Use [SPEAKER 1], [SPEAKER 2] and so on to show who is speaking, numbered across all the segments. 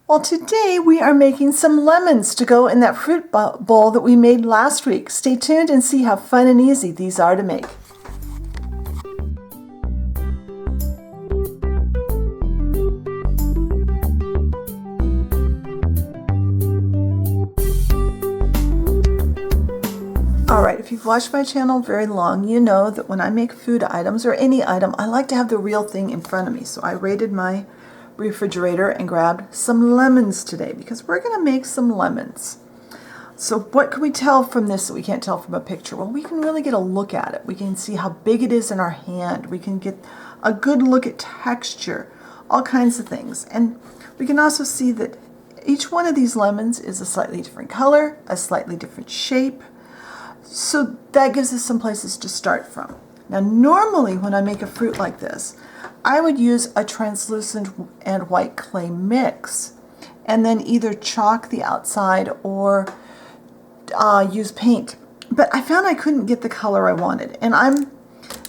[SPEAKER 1] Well, today we are making some lemons to go in that fruit bowl that we made last week. Stay tuned and see how fun and easy these are to make. Alright, if you've watched my channel very long, you know that when I make food items or any item, I like to have the real thing in front of me. So I raided my refrigerator and grabbed some lemons today because we're going to make some lemons. So what can we tell from this that we can't tell from a picture? Well, we can really get a look at it. We can see how big it is in our hand. We can get a good look at texture, all kinds of things. And we can also see that each one of these lemons is a slightly different color, a slightly different shape. So that gives us some places to start from. Now normally when I make a fruit like this, I would use a translucent and white clay mix and then either chalk the outside or use paint. But I found I couldn't get the color I wanted.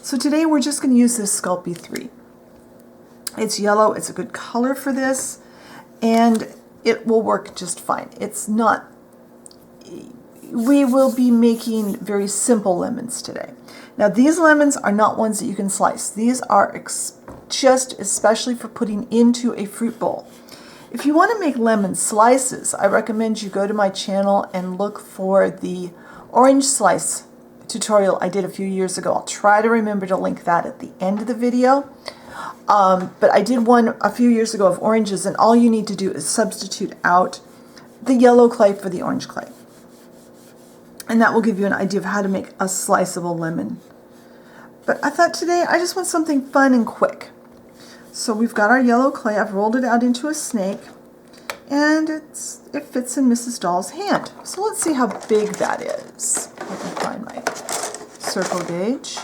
[SPEAKER 1] So today we're just going to use this Sculpey 3. It's yellow, it's a good color for this, and it will work just fine. We will be making very simple lemons today. Now these lemons are not ones that you can slice. These are just especially for putting into a fruit bowl. If you want to make lemon slices, I recommend you go to my channel and look for the orange slice tutorial I did a few years ago. I'll try to remember to link that at the end of the video. But I did one a few years ago of oranges, and all you need to do is substitute out the yellow clay for the orange clay. And that will give you an idea of how to make a sliceable lemon. But I thought today I just want something fun and quick. So we've got our yellow clay. I've rolled it out into a snake, and it fits in Mrs. Doll's hand. So let's see how big that is. I can find my circle gauge.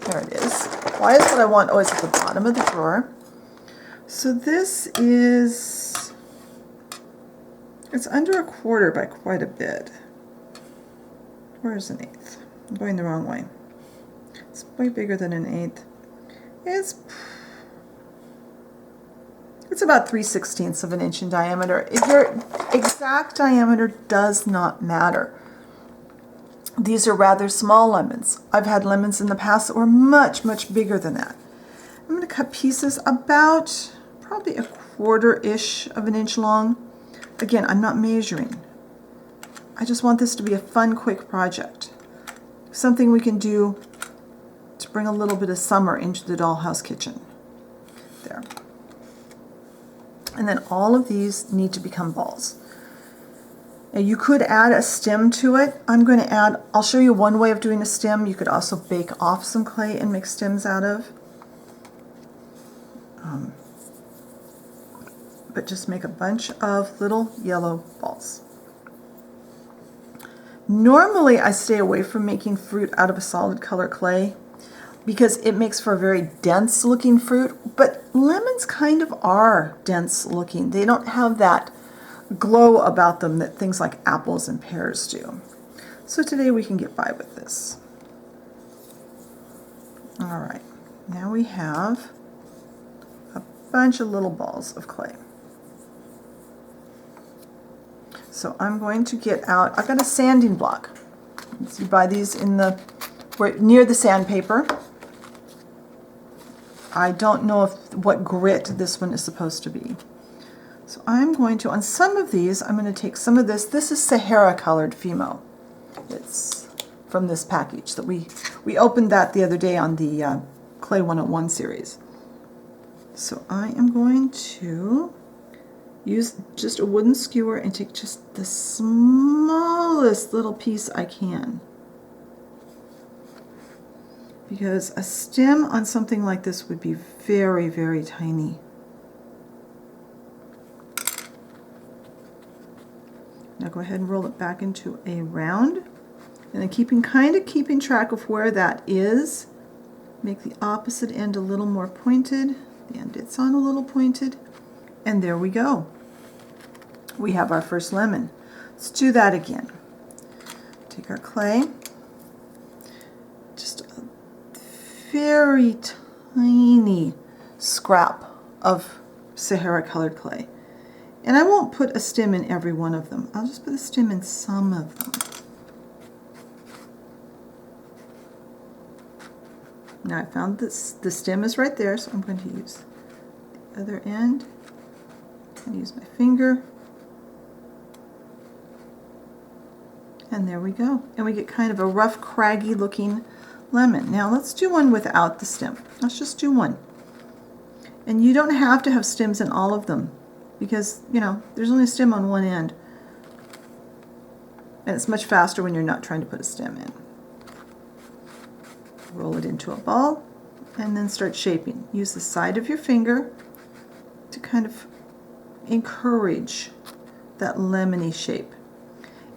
[SPEAKER 1] There it is. Why is what I want always at the bottom of the drawer? So this is, it's under 1/4 by quite a bit. Where's an 1/8? I'm going the wrong way. It's way bigger than an 1/8. It's about 3/16 of an inch in diameter. Your exact diameter does not matter. These are rather small lemons. I've had lemons in the past that were much, much bigger than that. I'm going to cut pieces about probably 1/4-ish of an inch long. Again, I'm not measuring. I just want this to be a fun, quick project. Something we can do to bring a little bit of summer into the dollhouse kitchen. There. And then all of these need to become balls. Now you could add a stem to it. I'll show you one way of doing a stem. You could also bake off some clay and make stems out of. But just make a bunch of little yellow balls. Normally I stay away from making fruit out of a solid color clay because it makes for a very dense looking fruit, but lemons kind of are dense looking. They don't have that glow about them that things like apples and pears do. So today we can get by with this. Alright, now we have a bunch of little balls of clay. So I'm going to get out, I've got a sanding block. You buy these near the sandpaper. I don't know what grit this one is supposed to be. So I'm going to, on some of these, I'm going to take some of this. This is Sahara colored Fimo. It's from this package that we opened that the other day on the Clay 101 series. So I am going to use just a wooden skewer and take just the smallest little piece I can. Because a stem on something like this would be very, very tiny. Now go ahead and roll it back into a round. And then keeping track of where that is, make the opposite end a little more pointed. The end it's on a little pointed. And there we go. We have our first lemon. Let's do that again. Take our clay, just a very tiny scrap of Sahara colored clay. And I won't put a stem in every one of them. I'll just put a stem in some of them. Now I found this, the stem is right there, so I'm going to use the other end and use my finger. And there we go. And we get kind of a rough, craggy looking lemon. Now let's do one without the stem. Let's just do one. And you don't have to have stems in all of them because, you know, there's only a stem on one end. And it's much faster when you're not trying to put a stem in. Roll it into a ball and then start shaping. Use the side of your finger to kind of encourage that lemony shape.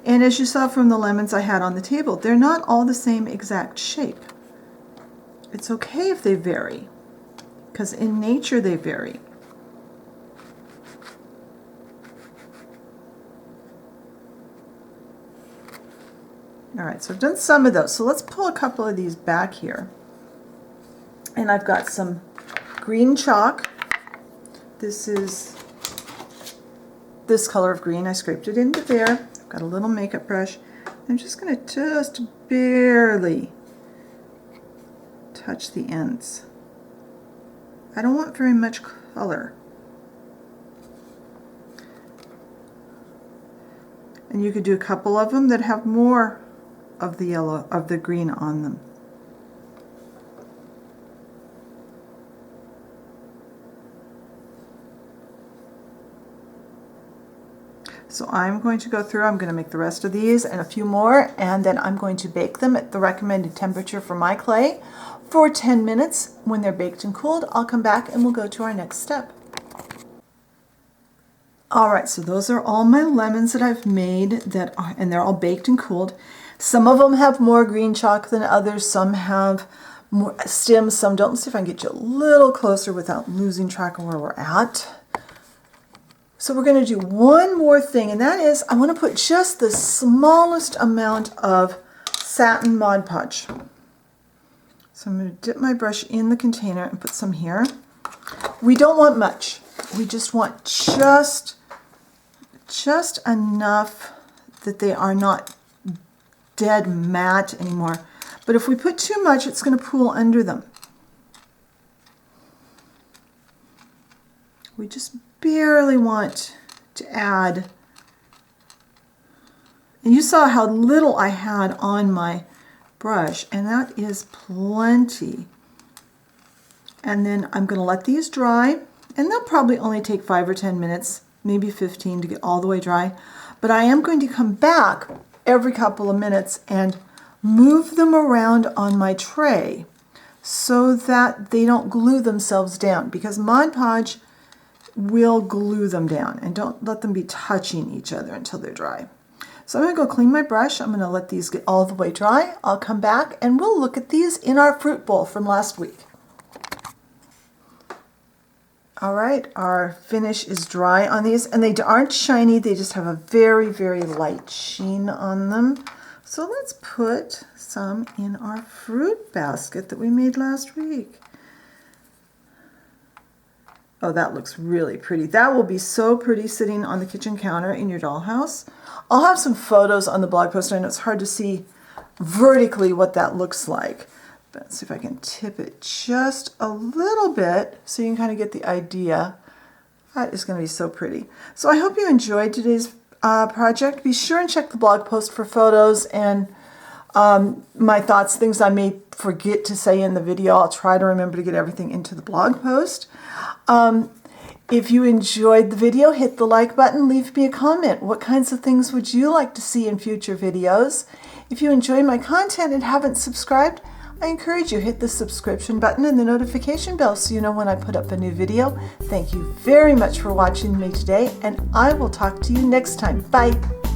[SPEAKER 1] And as you saw from the lemons I had on the table, they're not all the same exact shape. It's okay if they vary, because in nature they vary. All right, so I've done some of those. So let's pull a couple of these back here. And I've got some green chalk. This is this color of green. I scraped it into there. I've got a little makeup brush. I'm just going to just barely touch the ends. I don't want very much color. And you could do a couple of them that have more of the yellow, of the green on them. So I'm going to go through, I'm going to make the rest of these and a few more, and then I'm going to bake them at the recommended temperature for my clay for 10 minutes. When they're baked and cooled, I'll come back and we'll go to our next step. All right, so those are all my lemons that I've made that are, and they're all baked and cooled. Some of them have more green chalk than others. Some have more stems, some don't. Let's see if I can get you a little closer without losing track of where we're at. So we're going to do one more thing, and that is I want to put just the smallest amount of satin Mod Podge. So I'm going to dip my brush in the container and put some here. We don't want much. We just want just enough that they are not dead matte anymore. But if we put too much, it's going to pool under them. We just barely want to add. And you saw how little I had on my brush, and that is plenty. And then I'm going to let these dry, and they'll probably only take 5 or 10 minutes, maybe 15 to get all the way dry. But I am going to come back every couple of minutes and move them around on my tray so that they don't glue themselves down, because Mod Podge will glue them down, and don't let them be touching each other until they're dry. So I'm going to go clean my brush. I'm going to let these get all the way dry. I'll come back and we'll look at these in our fruit bowl from last week. All right, our finish is dry on these, and they aren't shiny. They just have a very, very light sheen on them. So let's put some in our fruit basket that we made last week. Oh, that looks really pretty. That will be so pretty sitting on the kitchen counter in your dollhouse. I'll have some photos on the blog post. I know it's hard to see vertically what that looks like. But let's see if I can tip it just a little bit so you can kind of get the idea. That is going to be so pretty. So I hope you enjoyed today's project. Be sure and check the blog post for photos and my thoughts, things I may forget to say in the video. I'll try to remember to get everything into the blog post. If you enjoyed the video, hit the like button, leave me a comment. What kinds of things would you like to see in future videos? If you enjoy my content and haven't subscribed, I encourage you, hit the subscription button and the notification bell so you know when I put up a new video. Thank you very much for watching me today, and I will talk to you next time. Bye.